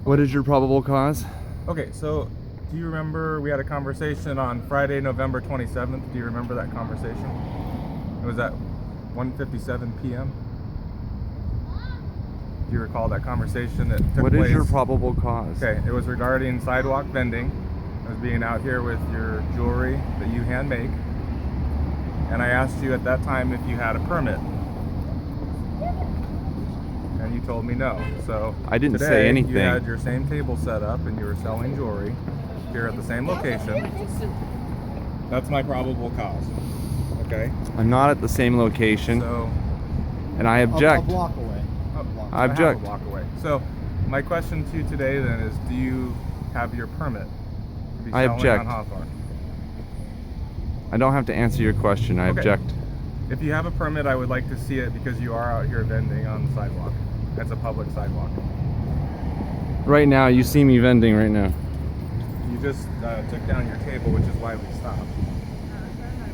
What is your probable cause? Okay, so do you remember we had a conversation on Friday, November 27th? Do you remember that conversation? It was at 1:57 p.m. Do you recall that conversation that took place? What is your probable cause? Okay, it was regarding sidewalk vending. I was being out here with your jewelry that you hand make, and I asked you at that time if you had a permit, and you told me no. So I didn't today, say anything. You had your same table set up and you were selling jewelry here at the same location. That's my probable cause. Okay. I'm not at the same location, So and I object. A block away. I object. A block away. So my question to you today then is, do you have your permit to be I selling object. on Hawthorne? I don't have to answer your question. I Okay. object. If you have a permit, I would like to see it because you are out here vending on the sidewalk. That's a public sidewalk. Right now, you see me vending right now. You just took down your table, which is why we stopped.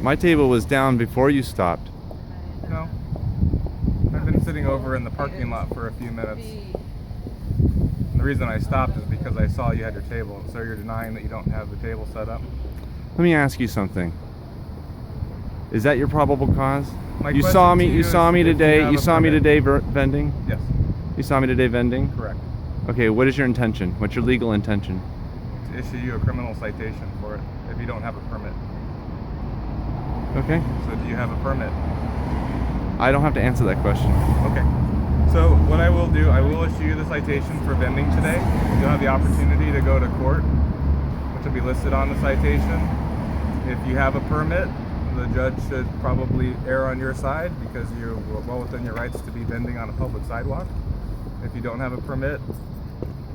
My table was down before you stopped. No. I've been sitting over in the parking lot for a few minutes. And the reason I stopped is because I saw you had your table. So you're denying that you don't have the table set up? Let me ask you something. Is that your probable cause? My You question saw to me. you You is saw me if you today. have You a saw me permit. today vending. Yes, You saw me today vending. correct. Okay. What is your intention? What's your legal intention? To issue you a criminal citation for it if you don't have a permit. Okay. So do you have a permit? I don't have to answer that question. Okay. So what I will do, I will issue you the citation for vending today. You'll have the opportunity to go to court, which will be listed on the citation. If you have a permit, the judge should probably err on your side because you're well within your rights to be vending on a public sidewalk. If you don't have a permit,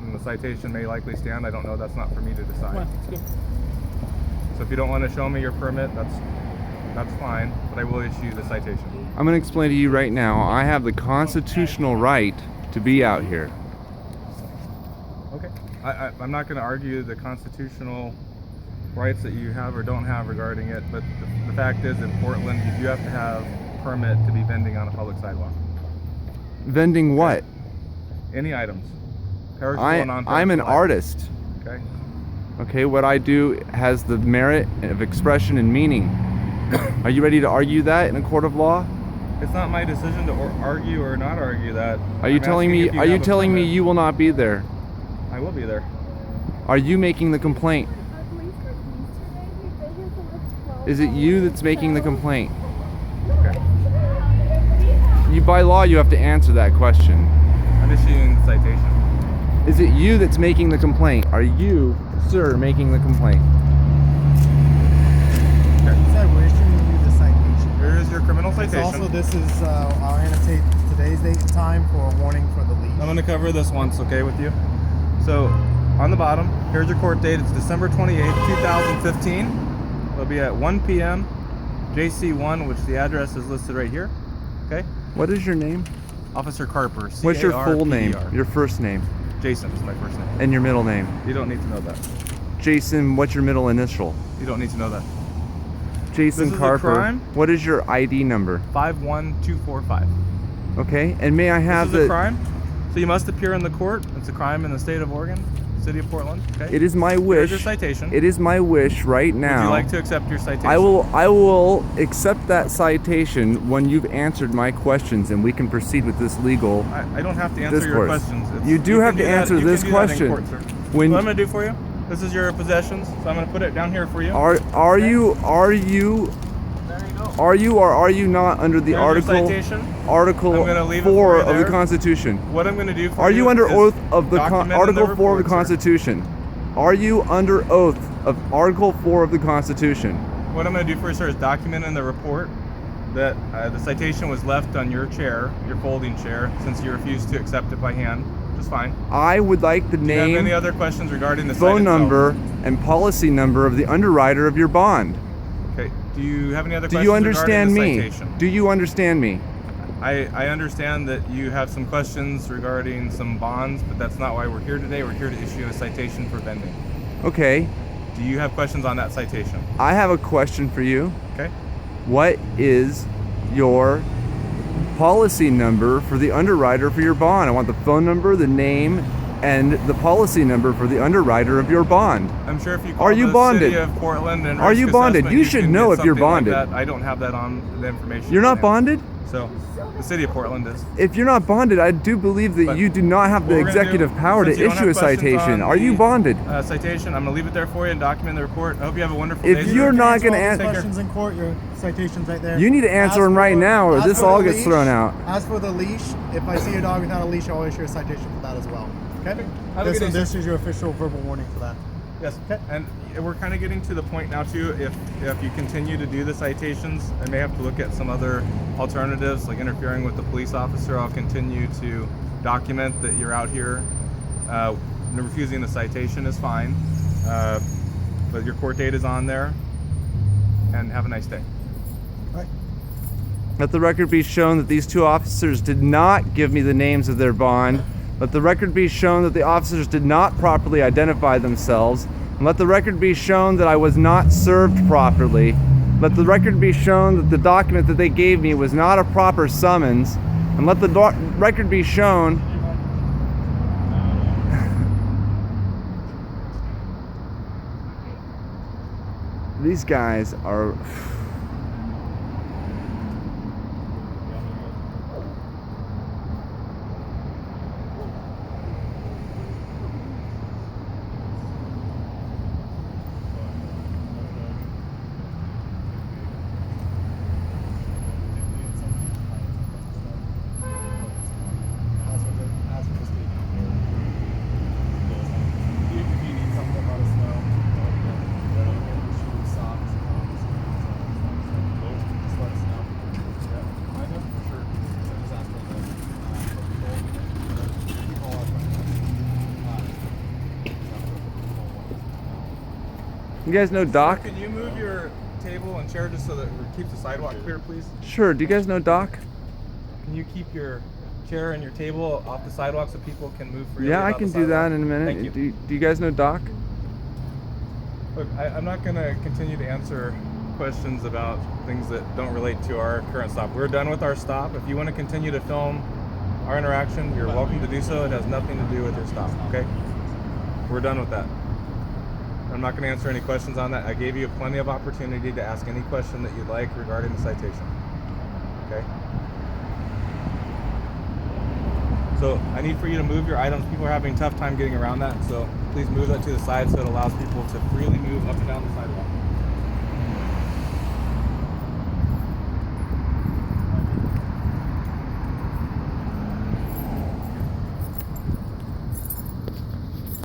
then the citation may likely stand. I don't know. That's not for me to decide. So if you don't want to show me your permit, that's fine, but I will issue the citation. I'm going to explain to you right now. I have the constitutional right to be out here. Okay. I'm not going to argue the constitutional rights that you have or don't have regarding it, but the fact is in Portland, you do have to have a permit to be vending on a public sidewalk. Vending what? Any items. Perishable and non-perishable I'm an items. artist. Okay. Okay, what I do has the merit of expression and meaning. Are you ready to argue that in a court of law? It's not my decision to argue or not argue that. Are you I'm telling asking me? if you Are you have a telling me permit. you will not be there? I will be there. Are you making the complaint? Is it you that's making the complaint? Okay. You, by law, you have to answer that question. I'm issuing the citation. Is it you that's making the complaint? Are you, sir, making the complaint? Said we're issuing you the citation. Here is your criminal It's citation. also, this is, I'll annotate today's date and time for a warning for the lead. I'm going to cover this once, okay, with you? So, on the bottom, here's your court date. It's December 28th, 2015. It'll be at 1 p.m. JC1, which the address is listed right here. Okay? What is your name? Officer Carper. What's your full name? C-A-R-P-E-R. Your first name Jason is my first name. and your middle name. You don't need to know that. Jason, what's your middle initial? You don't need to know that. Jason This is a Carper. crime? What is your ID number? 51245. Okay, and may I have This is a the? crime. So you must appear in the court. It's a crime in the state of Oregon, city of Portland. Okay. It is my Here's wish. your citation. It is my wish right now. Would you like to accept your citation? I will accept that citation when you've answered my questions and we can proceed with this legal. I don't have to answer your Discourse. questions. You do have to answer this question. Court, sir. When- What I'm going to do for you, this is your possessions, so I'm going to put it down here for you. Are you There you go. are you or are you not under the There's your article citation. Article I'm gonna leave it 4 for you of the there. Constitution? What I'm going to do for Are you under is oath of the document in Article 4 of the report, sir. Constitution? Are you under oath of Article 4 of the Constitution? What I'm going to do for you, sir, is document in the report that the citation was left on your chair, your folding chair, since you refused to accept it by hand. Just fine. I would like the Do you have name, any other questions regarding the phone site itself? number, and policy number of the underwriter of your bond. Okay. Do you have any other Do questions you understand regarding the me? citation? Do you understand me? I understand that you have some questions regarding some bonds, but that's not why we're here today. We're here to issue a citation for vending. Okay, Do you have questions on that citation? I have a question for you. Okay. What is your policy number for the underwriter for your bond? I want the phone number, the name, and the policy number for the underwriter of your bond. I'm sure if you call Are you the bonded? city of Portland and Are risk you bonded? assessment, You should can know get if you're something like bonded. that. I don't have that on the information. You're not on hand. bonded? So the city of Portland is. If you're not bonded, I do believe that But you do not have the what we're gonna executive do, power to since you don't issue a have questions citation. on Are you the, bonded? Citation. I'm gonna leave it there for you and document the report. I hope you have a wonderful If day. you're sir. not gonna answer an- questions in court, your citation's right there. You need to answer them right now, or as this for all the gets leash- thrown out. As for the leash, if I see a dog without a leash, I'll issue a citation for that as well. Okay. Have a good day, sir. This is your official verbal warning for that. Yes, and we're kind of getting to the point now too. If you continue to do the citations, I may have to look at some other alternatives, like interfering with the police officer. I'll continue to document that you're out here. Refusing the citation is fine, but your court date is on there. And have a nice day. All right. Let the record be shown that these two officers did not give me the names of their bond. Let the record be shown that the officers did not properly identify themselves. And let the record be shown that I was not served properly. Let the record be shown that the document that they gave me was not a proper summons. And let the record be shown these guys are... You guys know Doc? Can you move your table and chair just so that it keeps the sidewalk clear, please? Sure. Do you guys know Doc? Can you keep your chair and your table off the sidewalk so people can move freely? Yeah, I about can the do that sidewalk? in a minute. Thank you. Do you guys know Doc? Look, I'm not going to continue to answer questions about things that don't relate to our current stop. We're done with our stop. If you want to continue to film our interaction, you're welcome to do so. It has nothing to do with your stop, okay? We're done with that. I'm not going to answer any questions on that. I gave you plenty of opportunity to ask any question that you'd like regarding the citation, okay? So I need for you to move your items. People are having a tough time getting around that, so please move that to the side so it allows people to freely move up and down the sidewalk.